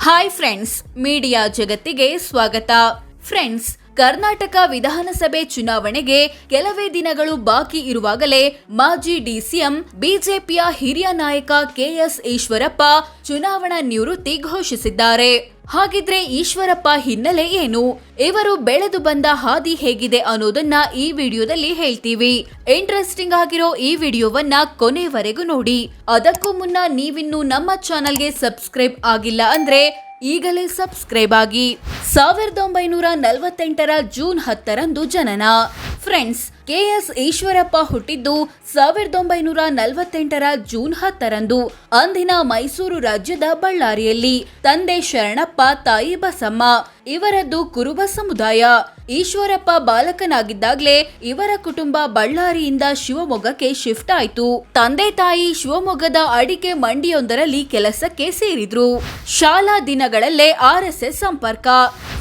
Hi friends, media ಜಗತ್ತಿಗೆ ಸ್ವಾಗತ. Friends, Karnataka ವಿಧಾನಸಭೆ ಚುನಾವಣೆಗೆ ಕೆಲವೇ ದಿನಗಳು ಬಾಕಿ ಇರುವಾಗಲೇ ಮಾಜಿ ಡಿಸಿಎಂ ಬಿಜೆಪಿಯ ಹಿರಿಯ ನಾಯಕ ಕೆಎಸ್ ಈಶ್ವರಪ್ಪ ಚುನಾವಣಾ ನಿವೃತ್ತಿ ಘೋಷಿಸಿದ್ದಾರೆ. ಹಾಗಿದ್ರೆ ಈಶ್ವರಪ್ಪ ಹಿನ್ನೆಲೆ ಏನು, ಇವರು ಬೆಳೆದು ಬಂದ ಹಾದಿ ಹೇಗಿದೆ ಅನ್ನೋದನ್ನ ಈ ವಿಡಿಯೋದಲ್ಲಿ ಹೇಳ್ತೀವಿ. ಇಂಟ್ರೆಸ್ಟಿಂಗ್ ಆಗಿರೋ ಈ ವಿಡಿಯೋವನ್ನ ಕೊನೆವರೆಗೂ ನೋಡಿ. ಅದಕ್ಕೂ ಮುನ್ನ ನೀವಿನ್ನು ನಮ್ಮ ಚಾನೆಲ್ಗೆ ಸಬ್ಸ್ಕ್ರೈಬ್ ಆಗಿಲ್ಲ ಅಂದ್ರೆ ಈಗಲೇ ಸಬ್ಸ್ಕ್ರೈಬ್ ಆಗಿ. 1948 ಜೂನ್ 10 ಜನನ. ಫ್ರೆಂಡ್ಸ್, ಕೆಎಸ್ ಈಶ್ವರಪ್ಪ ಹುಟ್ಟಿದ್ದು 1948 ಜೂನ್ 10 ಅಂದಿನ ಮೈಸೂರು ರಾಜ್ಯದ ಬಳ್ಳಾರಿಯಲ್ಲಿ. ತಂದೆ ಶರಣಪ್ಪ, ತಾಯಿ ಬಸಮ್ಮ. ಇವರದ್ದು ಕುರುಬ ಸಮುದಾಯ. ಈಶ್ವರಪ್ಪ ಬಾಲಕನಾಗಿದ್ದಾಗಲೇ ಇವರ ಕುಟುಂಬ ಬಳ್ಳಾರಿಯಿಂದ ಶಿವಮೊಗ್ಗಕ್ಕೆ ಶಿಫ್ಟ್ ಆಯಿತು. ತಂದೆ ತಾಯಿ ಶಿವಮೊಗ್ಗದ ಅಡಿಕೆ ಮಂಡಿಯೊಂದರಲ್ಲಿ ಕೆಲಸಕ್ಕೆ ಸೇರಿದ್ರು. ಶಾಲಾ ದಿನಗಳಲ್ಲೇ RSS ಸಂಪರ್ಕ.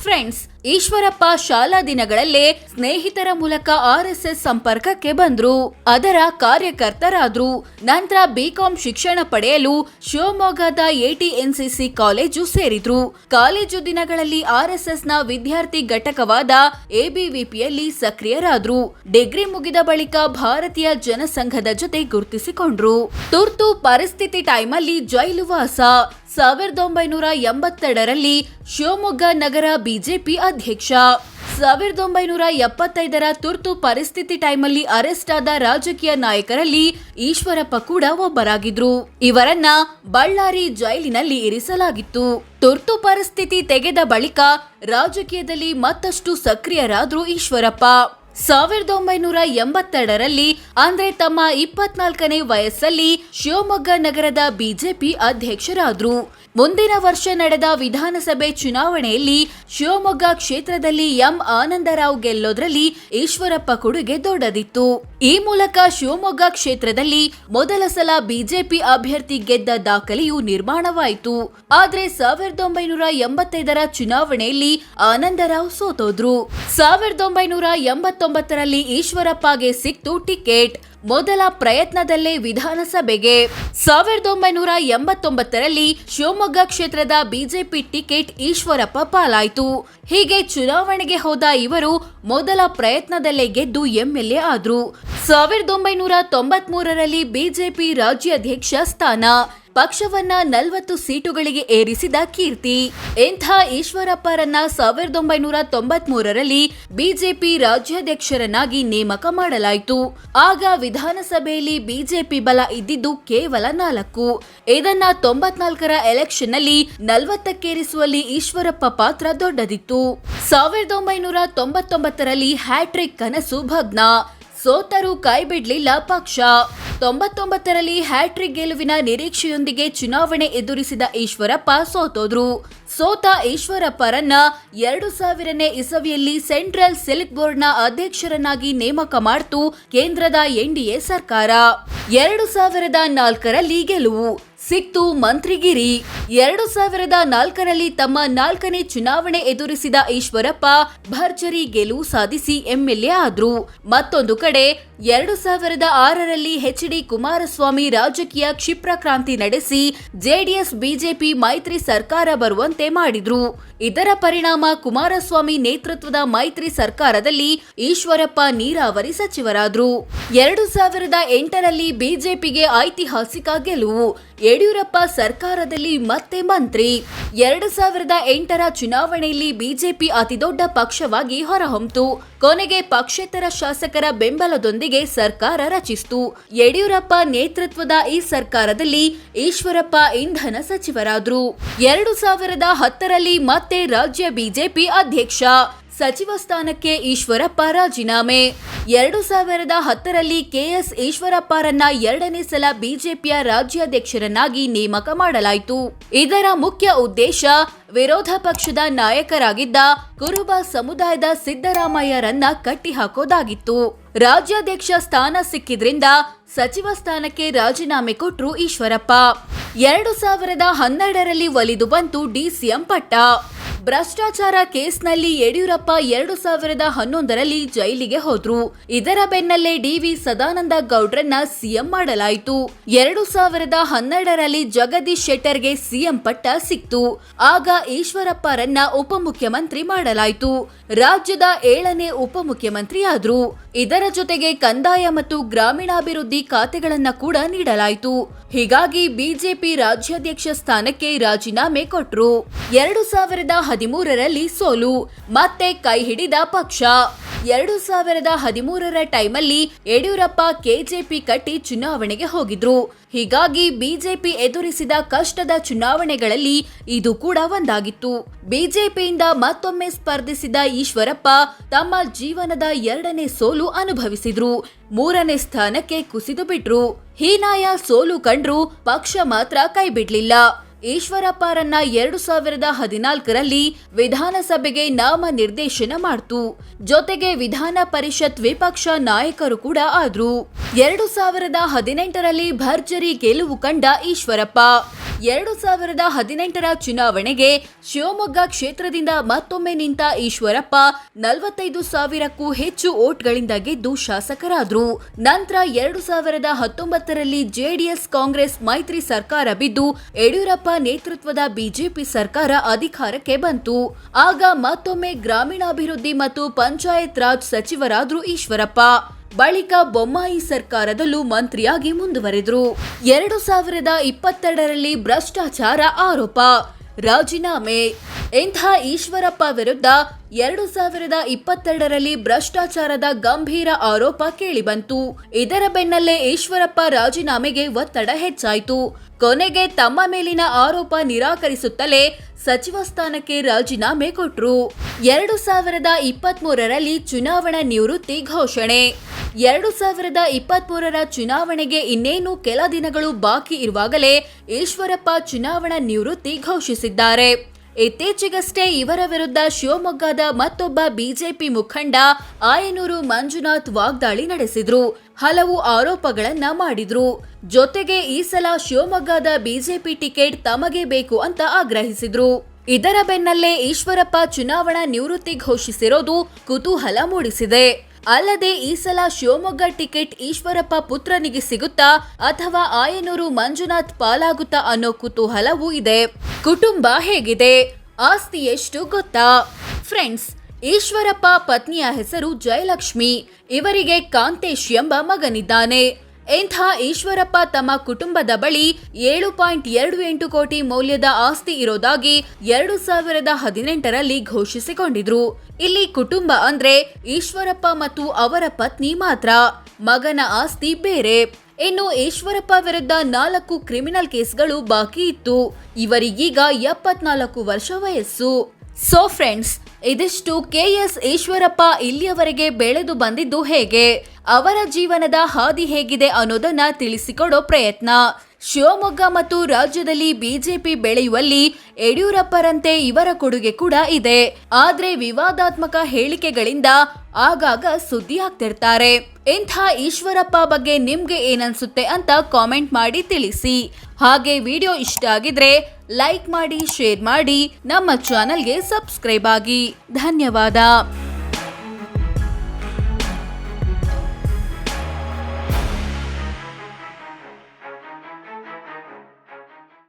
ಫ್ರೆಂಡ್ಸ್, ಈಶ್ವರಪ್ಪ ಶಾಲಾ ದಿನಗಳಲ್ಲೇ ಸ್ನೇಹಿತರ ಮೂಲಕ RSS ಸಂಪರ್ಕಕ್ಕೆ ಬಂದ್ರು. ಅದರ ಕಾರ್ಯಕರ್ತರಾದ್ರು. ನಂತರ BCom ಶಿಕ್ಷಣ ಪಡೆಯಲು ಶಿವಮೊಗ್ಗದ ATNCC ಕಾಲೇಜು ಸೇರಿದ್ರು. ಕಾಲೇಜು ದಿನಗಳಲ್ಲಿ RSSನ ವಿದ್ಯಾರ್ಥಿ ಘಟಕವಾದ ABVPಯಲ್ಲಿ ಸಕ್ರಿಯರಾದ್ರು. ಡಿಗ್ರಿ ಮುಗಿದ ಬಳಿಕ ಭಾರತೀಯ ಜನಸಂಘದ ಜೊತೆ ಗುರುತಿಸಿಕೊಂಡ್ರು. ತುರ್ತು ಪರಿಸ್ಥಿತಿ ಟೈಮಲ್ಲಿ ಜೈಲುವಾಸ. 1982 ಶಿವಮೊಗ್ಗ ನಗರ ಬಿಜೆಪಿ ಅಧ್ಯಕ್ಷ. 1975 ತುರ್ತು ಪರಿಸ್ಥಿತಿ ಟೈಮಲ್ಲಿ ಅರೆಸ್ಟ್ ಆದ ರಾಜಕೀಯ ನಾಯಕರಲ್ಲಿ ಈಶ್ವರಪ್ಪ ಕೂಡ ಒಬ್ಬರಾಗಿದ್ರು. ಇವರನ್ನ ಬಳ್ಳಾರಿ ಜೈಲಿನಲ್ಲಿ ಇರಿಸಲಾಗಿತ್ತು. ತುರ್ತು ಪರಿಸ್ಥಿತಿ ತೆಗೆದ ಬಳಿಕ ರಾಜಕೀಯದಲ್ಲಿ ಮತ್ತಷ್ಟು ಸಕ್ರಿಯರಾದ್ರು ಈಶ್ವರಪ್ಪ. 1982 ಅಂದ್ರೆ ತಮ್ಮ 24ನೇ ವಯಸ್ಸಲ್ಲಿ ಶಿವಮೊಗ್ಗ ನಗರದ ಬಿಜೆಪಿ ಅಧ್ಯಕ್ಷರಾದ್ರು. ಮುಂದಿನ ವರ್ಷ ನಡೆದ ವಿಧಾನಸಭೆ ಚುನಾವಣೆಯಲ್ಲಿ ಶಿವಮೊಗ್ಗ ಕ್ಷೇತ್ರದಲ್ಲಿ ಎಂ ಆನಂದರಾವ್ ಗೆಲ್ಲೋದ್ರಲ್ಲಿ ಈಶ್ವರಪ್ಪ ಕೊಡುಗೆ ದೊಡ್ಡದಿತ್ತು. ಈ ಮೂಲಕ ಶಿವಮೊಗ್ಗ ಕ್ಷೇತ್ರದಲ್ಲಿ ಮೊದಲ ಸಲ ಬಿಜೆಪಿ ಅಭ್ಯರ್ಥಿ ಗೆದ್ದ ದಾಖಲೆಯು ನಿರ್ಮಾಣವಾಯಿತು. ಆದ್ರೆ 1985 ಚುನಾವಣೆಯಲ್ಲಿ ಆನಂದರಾವ್ ಸೋತೋದ್ರು. 1989 ಈಶ್ವರಪ್ಪಗೆ ಸಿಕ್ತು ಟಿಕೆಟ್. ಮೊದಲ ಪ್ರಯತ್ನದಲ್ಲೇ ವಿಧಾನಸಭೆಗೆ. 1989 ಶಿವಮೊಗ್ಗ ಕ್ಷೇತ್ರದ ಬಿಜೆಪಿ ಟಿಕೆಟ್ ಈಶ್ವರಪ್ಪ ಪಾಲಾಯಿತು. ಹೀಗೆ ಚುನಾವಣೆಗೆ ಹೋದ ಇವರು ಮೊದಲ ಪ್ರಯತ್ನದಲ್ಲೇ ಗೆದ್ದು MLA ಆದ್ರು. 1993 ಬಿಜೆಪಿ ರಾಜ್ಯಾಧ್ಯಕ್ಷ ಸ್ಥಾನ. ಪಕ್ಷವನ್ನ 40 ಸೀಟುಗಳಿಗೆ ಏರಿಸಿದ ಕೀರ್ತಿ. ಇಂಥ ಈಶ್ವರಪ್ಪರನ್ನ 1993 ಬಿಜೆಪಿ ರಾಜ್ಯಾಧ್ಯಕ್ಷರನ್ನಾಗಿ ನೇಮಕ ಮಾಡಲಾಯಿತು. ಆಗ ವಿಧಾನಸಭೆಯಲ್ಲಿ ಬಿಜೆಪಿ ಬಲ ಇದ್ದಿದ್ದು ಕೇವಲ 4. ಇದನ್ನ 94 ಎಲೆಕ್ಷನ್ ನಲ್ಲಿ 40ಕ್ಕೇರಿಸುವಲ್ಲಿ ಈಶ್ವರಪ್ಪ ಪಾತ್ರ ದೊಡ್ಡದಿತ್ತು. 1999 ಹ್ಯಾಟ್ರಿಕ್ ಕನಸು ಭಗ್ನ. ಸೋತರೂ ಕೈ ಬಿಡ್ಲಿಲ್ಲ ಪಕ್ಷ. 99 ಹ್ಯಾಟ್ರಿಕ್ ಗೆಲುವಿನ ನಿರೀಕ್ಷೆಯೊಂದಿಗೆ ಚುನಾವಣೆ ಎದುರಿಸಿದ ಈಶ್ವರಪ್ಪ ಸೋತೋದ್ರು. ಸೋತ ಈಶ್ವರಪ್ಪರನ್ನ 2000ನೇ ಇಸವಿಯಲ್ಲಿ ಸೆಂಟ್ರಲ್ ಸಿಲ್ಕ್ ಬೋರ್ಡ್ನ ಅಧ್ಯಕ್ಷರನ್ನಾಗಿ ನೇಮಕ ಮಾಡಿತು ಕೇಂದ್ರದ NDA ಸರ್ಕಾರ. 2004 ಗೆಲುವು ಸಿಕ್ತು ಮಂತ್ರಿಗಿರಿ. 2004 ತಮ್ಮ 4ನೇ ಚುನಾವಣೆ ಎದುರಿಸಿದ ಈಶ್ವರಪ್ಪ ಭರ್ಜರಿ ಗೆಲುವು ಸಾಧಿಸಿ MLA ಆದ್ರು. ಮತ್ತೊಂದು ಕಡೆ 2006 HD ಕುಮಾರಸ್ವಾಮಿ ರಾಜಕೀಯ ಕ್ಷಿಪ್ರ ಕ್ರಾಂತಿ ನಡೆಸಿ JDS ಬಿಜೆಪಿ ಮೈತ್ರಿ ಸರ್ಕಾರ ಬರುವಂತೆ ಮಾಡಿದ್ರು. ಇದರ ಪರಿಣಾಮ ಕುಮಾರಸ್ವಾಮಿ ನೇತೃತ್ವದ ಮೈತ್ರಿ ಸರ್ಕಾರದಲ್ಲಿ ಈಶ್ವರಪ್ಪ ನೀರಾವರಿ ಸಚಿವರಾದ್ರು. 2008 ಬಿಜೆಪಿಗೆ ಐತಿಹಾಸಿಕ ಗೆಲುವು. ಯಡಿಯೂರಪ್ಪ ಸರ್ಕಾರದಲ್ಲಿ ಮತ್ತೆ ಮಂತ್ರಿ. 2008 ಚುನಾವಣೆಯಲ್ಲಿ ಬಿಜೆಪಿ ಅತಿದೊಡ್ಡ ಪಕ್ಷವಾಗಿ ಹೊರಹೊಮ್ಮಿತು. ಕೊನೆಗೆ ಪಕ್ಷೇತರ ಶಾಸಕರ ಬೆಂಬಲದೊಂದಿಗೆ ಸರ್ಕಾರ ರಚಿಸಿತು. ಯಡಿಯೂರಪ್ಪ ನೇತೃತ್ವದ ಈ ಸರ್ಕಾರದಲ್ಲಿ ಈಶ್ವರಪ್ಪ ಇಂಧನ ಸಚಿವರಾದ್ರು. 2010 ಮತ್ತೆ ರಾಜ್ಯ ಬಿಜೆಪಿ ಅಧ್ಯಕ್ಷ. ಸಚಿವ ಸ್ಥಾನಕ್ಕೆ ಈಶ್ವರಪ್ಪ ರಾಜೀನಾಮೆ. 2010 ಕೆಎಸ್ ಈಶ್ವರಪ್ಪರನ್ನ 2ನೇ ಸಲ ಬಿಜೆಪಿಯ ರಾಜ್ಯಾಧ್ಯಕ್ಷರನ್ನಾಗಿ ನೇಮಕ ಮಾಡಲಾಯಿತು. ಇದರ ಮುಖ್ಯ ಉದ್ದೇಶ ವಿರೋಧ ಪಕ್ಷದ ನಾಯಕರಾಗಿದ್ದ ಕುರುಬ ಸಮುದಾಯದ ಸಿದ್ದರಾಮಯ್ಯರನ್ನ ಕಟ್ಟಿಹಾಕೋದಾಗಿತ್ತು. ರಾಜ್ಯಾಧ್ಯಕ್ಷ ಸ್ಥಾನ ಸಿಕ್ಕಿದ್ರಿಂದ ಸಚಿವ ಸ್ಥಾನಕ್ಕೆ ರಾಜೀನಾಮೆ ಕೊಟ್ರು ಈಶ್ವರಪ್ಪ. 2012 ಒಲಿದು ಬಂತು DCM ಪಟ್ಟ. ಭ್ರಷ್ಟಾಚಾರ ಕೇಸ್ನಲ್ಲಿ ಯಡಿಯೂರಪ್ಪ 2011ರಲ್ಲಿ ಜೈಲಿಗೆ ಹೋದ್ರು. ಇದರ ಬೆನ್ನಲ್ಲೇ ಡಿ.ವಿ. ಸದಾನಂದ ಗೌಡ್ರನ್ನ ಸಿಎಂ ಮಾಡಲಾಯಿತು. 2012ರಲ್ಲಿ ಜಗದೀಶ್ ಶೆಟ್ಟರ್ಗೆ ಸಿಎಂ ಪಟ್ಟ ಸಿಕ್ತು. ಆಗ ಈಶ್ವರಪ್ಪರನ್ನ ಉಪಮುಖ್ಯಮಂತ್ರಿ ಮಾಡಲಾಯಿತು. ರಾಜ್ಯದ 7ನೇ ಉಪಮುಖ್ಯಮಂತ್ರಿ ಆದ್ರು. ಇದರ ಜೊತೆಗೆ ಕಂದಾಯ ಮತ್ತು ಗ್ರಾಮೀಣಾಭಿವೃದ್ಧಿ ಖಾತೆಗಳನ್ನ ಕೂಡ ನೀಡಲಾಯಿತು. ಹೀಗಾಗಿ ಬಿಜೆಪಿ ರಾಜ್ಯಾಧ್ಯಕ್ಷ ಸ್ಥಾನಕ್ಕೆ ರಾಜೀನಾಮೆ ಕೊಟ್ರು. 2013ರಲ್ಲಿ ಸೋಲು, ಮತ್ತೆ ಕೈ ಹಿಡಿದ ಪಕ್ಷ. 2013ರ ಟೈಮಲ್ಲಿ ಯಡಿಯೂರಪ್ಪ ಕೆಜೆಪಿ ಕಟ್ಟಿ ಚುನಾವಣೆಗೆ ಹೋಗಿದ್ರು. ಹೀಗಾಗಿ ಬಿಜೆಪಿ ಎದುರಿಸಿದ ಕಷ್ಟದ ಚುನಾವಣೆಗಳಲ್ಲಿ ಇದು ಕೂಡ ಒಂದಾಗಿತ್ತು. ಬಿಜೆಪಿಯಿಂದ ಮತ್ತೊಮ್ಮೆ ಸ್ಪರ್ಧಿಸಿದ ಈಶ್ವರಪ್ಪ ತಮ್ಮ ಜೀವನದ 2ನೇ ಸೋಲು ಅನುಭವಿಸಿದ್ರು. 3ನೇ ಸ್ಥಾನಕ್ಕೆ ಕುಸಿದು ಬಿಟ್ರು. ಹೀನಾಯ ಸೋಲು ಕಂಡ್ರು ಪಕ್ಷ ಮಾತ್ರ ಕೈ ಬಿಡ್ಲಿಲ್ಲ. ಈಶ್ವರಪ್ಪರನ್ನ 2014ರಲ್ಲಿ ವಿಧಾನಸಭೆಗೆ ನಾಮ ನಿರ್ದೇಶನ ಮಾಡ್ತು. ಜೊತೆಗೆ ವಿಧಾನ ಪರಿಷತ್ ವಿಪಕ್ಷ ನಾಯಕರು ಕೂಡ ಆದ್ರು. 2018ರಲ್ಲಿ ಭರ್ಜರಿ ಗೆಲುವು ಕಂಡ ಈಶ್ವರಪ್ಪ 2018ರ ಚುನಾವಣೆಗೆ ಶಿವಮೊಗ್ಗ ಕ್ಷೇತ್ರದಿಂದ ಮತ್ತೊಮ್ಮೆ ನಿಂತ ಈಶ್ವರಪ್ಪ 45,000ಕ್ಕೂ ಹೆಚ್ಚು ವೋಟ್ಗಳಿಂದ ಗೆದ್ದು ಶಾಸಕರಾದ್ರು. ನಂತರ 2019ರಲ್ಲಿ ಜೆಡಿಎಸ್ ಕಾಂಗ್ರೆಸ್ ಮೈತ್ರಿ ಸರ್ಕಾರ ಬಿದ್ದು ಯಡಿಯೂರಪ್ಪ ನೇತೃತ್ವದ ಬಿಜೆಪಿ ಸರ್ಕಾರ ಅಧಿಕಾರಕ್ಕೆ ಬಂತು. ಆಗ ಮತ್ತೊಮ್ಮೆ ಗ್ರಾಮೀಣಾಭಿವೃದ್ಧಿ ಮತ್ತು ಪಂಚಾಯತ್ ರಾಜ್ ಸಚಿವರಾದ್ರು ಈಶ್ವರಪ್ಪ. ಬಳಿಕ ಬೊಮ್ಮಾಯಿ ಸರ್ಕಾರದಲ್ಲೂ ಮಂತ್ರಿಯಾಗಿ ಮುಂದುವರೆದ್ರು. 2022ರಲ್ಲಿ ಭ್ರಷ್ಟಾಚಾರ ಆರೋಪ, ರಾಜೀನಾಮೆ. ಇಂಥ ಈಶ್ವರಪ್ಪ ವಿರುದ್ಧ 2022ರಲ್ಲಿ ಭ್ರಷ್ಟಾಚಾರದ ಗಂಭೀರ ಆರೋಪ ಕೇಳಿಬಂತು. ಇದರ ಬೆನ್ನಲ್ಲೇ ಈಶ್ವರಪ್ಪ ರಾಜೀನಾಮೆಗೆ ಒತ್ತಡ ಹೆಚ್ಚಾಯಿತು. ಕೊನೆಗೆ ತಮ್ಮ ಮೇಲಿನ ಆರೋಪ ನಿರಾಕರಿಸುತ್ತಲೇ ಸಚಿವ ಸ್ಥಾನಕ್ಕೆ ರಾಜೀನಾಮೆ ಕೊಟ್ರು. 2023ರಲ್ಲಿ ಚುನಾವಣಾ ನಿವೃತ್ತಿ ಘೋಷಣೆ. 2023ರ ಚುನಾವಣೆಗೆ ಇನ್ನೇನು ಕೆಲ ದಿನಗಳು ಬಾಕಿ ಇರುವಾಗಲೇ ಈಶ್ವರಪ್ಪ ಚುನಾವಣಾ ನಿವೃತ್ತಿ ಘೋಷಿಸಿದ್ದಾರೆ. ಇತ್ತೀಚೆಗಷ್ಟೇ ಇವರ ವಿರುದ್ಧ ಶಿವಮೊಗ್ಗದ ಮತ್ತೊಬ್ಬ ಬಿಜೆಪಿ ಮುಖಂಡ ಆಯನೂರು ಮಂಜುನಾಥ್ ವಾಗ್ದಾಳಿ ನಡೆಸಿದ್ರು. ಹಲವು ಆರೋಪಗಳನ್ನ ಮಾಡಿದ್ರು. ಜೊತೆಗೆ ಈ ಸಲ ಶಿವಮೊಗ್ಗದ ಬಿಜೆಪಿ ಟಿಕೆಟ್ ತಮಗೆ ಬೇಕು ಅಂತ ಆಗ್ರಹಿಸಿದ್ರು. ಇದರ ಬೆನ್ನಲ್ಲೇ ಈಶ್ವರಪ್ಪ ಚುನಾವಣಾ ನಿವೃತ್ತಿ ಘೋಷಿಸಿರೋದು ಕುತೂಹಲ ಮೂಡಿಸಿದೆ. ಅಲ್ಲದೆ ಈ ಸಲ ಶಿವಮೊಗ್ಗ ಟಿಕೆಟ್ ಈಶ್ವರಪ್ಪ ಪುತ್ರನಿಗೆ ಸಿಗುತ್ತಾ ಅಥವಾ ಆಯನೂರು ಮಂಜುನಾಥ್ ಪಾಲಾಗುತ್ತಾ ಅನ್ನೋ ಕುತೂಹಲವೂ ಇದೆ. ಕುಟುಂಬ ಹೇಗಿದೆ, ಆಸ್ತಿ ಎಷ್ಟು ಗೊತ್ತಾ? ಫ್ರೆಂಡ್ಸ್, ಈಶ್ವರಪ್ಪ ಪತ್ನಿಯ ಹೆಸರು ಜಯಲಕ್ಷ್ಮಿ. ಇವರಿಗೆ ಕಾಂತೇಶ್ ಎಂಬ ಮಗನಿದ್ದಾನೆ. ಇಂಥ ಈಶ್ವರಪ್ಪ ತಮ್ಮ ಕುಟುಂಬದ ಬಳಿ 7.28 ಕೋಟಿ ಮೌಲ್ಯದ ಆಸ್ತಿ ಇರೋದಾಗಿ 2018ರಲ್ಲಿ ಘೋಷಿಸಿಕೊಂಡಿದ್ರು. ಇಲ್ಲಿ ಕುಟುಂಬ ಅಂದ್ರೆ ಈಶ್ವರಪ್ಪ ಮತ್ತು ಅವರ ಪತ್ನಿ ಮಾತ್ರ. ಮಗನ ಆಸ್ತಿ ಬೇರೆ. ಇನ್ನು ಈಶ್ವರಪ್ಪ ವಿರುದ್ಧ 4 ಕ್ರಿಮಿನಲ್ ಕೇಸ್ಗಳು ಬಾಕಿ ಇತ್ತು. ಇವರಿಗೀಗ 74 ವರ್ಷ ವಯಸ್ಸು. ಸೊ ಫ್ರೆಂಡ್ಸ್, ಇದಿಷ್ಟು ಕೆಎಸ್ ಈಶ್ವರಪ್ಪ ಇಲ್ಲಿಯವರೆಗೆ ಬೆಳೆದು ಬಂದಿದ್ದು ಹೇಗೆ, ಅವರ ಜೀವನದ ಹಾದಿ ಹೇಗಿದೆ ಅನ್ನೋದನ್ನ ತಿಳಿಸಿಕೊಡೋ ಪ್ರಯತ್ನ. ಶಿವಮೊಗ್ಗ ಮತ್ತು ರಾಜ್ಯದಲ್ಲಿ ಬಿಜೆಪಿ ಬೆಳೆಯುವಲ್ಲಿ ಯಡಿಯೂರಪ್ಪರಂತೆ ಇವರ ಕೊಡುಗೆ ಕೂಡ ಇದೆ. ಆದ್ರೆ ವಿವಾದಾತ್ಮಕ ಹೇಳಿಕೆಗಳಿಂದ ಆಗಾಗ ಸುದ್ದಿ ಆಗ್ತಿರ್ತಾರೆ. ಇಂಥ ಈಶ್ವರಪ್ಪ ಬಗ್ಗೆ ನಿಮ್ಗೆ ಏನನ್ಸುತ್ತೆ ಅಂತ ಕಾಮೆಂಟ್ ಮಾಡಿ ತಿಳಿಸಿ. ಹಾಗೆ ವಿಡಿಯೋ ಇಷ್ಟ ಆಗಿದ್ರೆ ಲೈಕ್ ಮಾಡಿ, ಶೇರ್ ಮಾಡಿ, ನಮ್ಮ ಚಾನೆಲ್ಗೆ ಸಬ್ಸ್ಕ್ರೈಬ್ ಆಗಿ. ಧನ್ಯವಾದ.